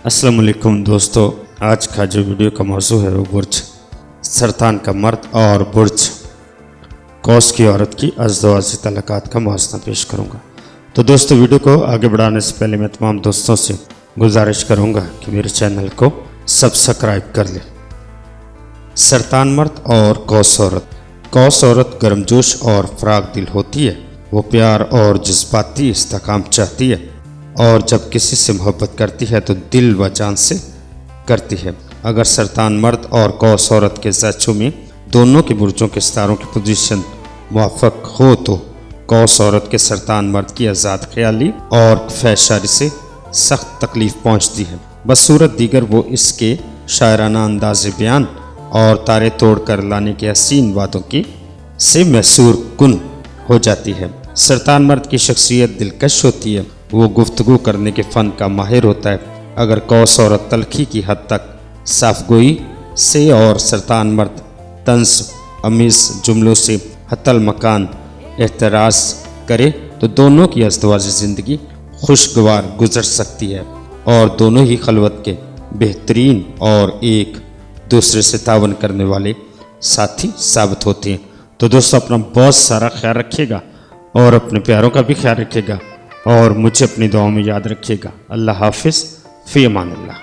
अस्सलाम वालेकुम दोस्तों, आज का जो वीडियो का मौजू है वो बुर्ज सरतान का मर्द और बुर्ज कौस की औरत की अज़दवाजी तलाक़ात का मुआवज़ा पेश करूँगा। तो दोस्तों, वीडियो को आगे बढ़ाने से पहले मैं तमाम दोस्तों से गुजारिश करूँगा कि मेरे चैनल को सब्सक्राइब कर लें। सरतान मर्द और कौस औरत। कौस औरत गर्मजोश और फराग दिल होती है। वो प्यार और जज्बाती इस्तेकाम चाहती है और जब किसी से मोहब्बत करती है तो दिल व जान से करती है। अगर सरतान मर्द और कौस औरत के ज़ाचों में दोनों के बुर्जों के सितारों की पोजीशन मुवाफ़क़ हो तो कौस औरत के सरतान मर्द की आज़ाद ख्याली और फैशारी से सख्त तकलीफ़ पहुँचती है। बसूरत दीगर वो इसके शायराना अंदाज़ बयान और तारे तोड़ कर लाने के हसीन वादों की से मैसूर कुन हो जाती है। सरतान मर्द की शख्सियत दिलकश होती है। वो गुफ्तगू करने के फ़न का माहिर होता है। अगर कौस औरत तलखी की हद तक साफगोई से और सरतान मर्द तंस अमीज़ जुमलों से हतल मकान एहतराज़ करे तो दोनों की अज़दवाजी ज़िंदगी खुशगवार गुजर सकती है और दोनों ही खलवत के बेहतरीन और एक दूसरे से तावन करने वाले साथी साबित होते हैं। तो दोस्तों, अपना बहुत सारा ख्याल रखिएगा और अपने प्यारों का भी ख्याल रखिएगा और मुझे अपनी दुआओं में याद रखिएगा। अल्लाह हाफिज़, फ़ी अमान अल्लाह।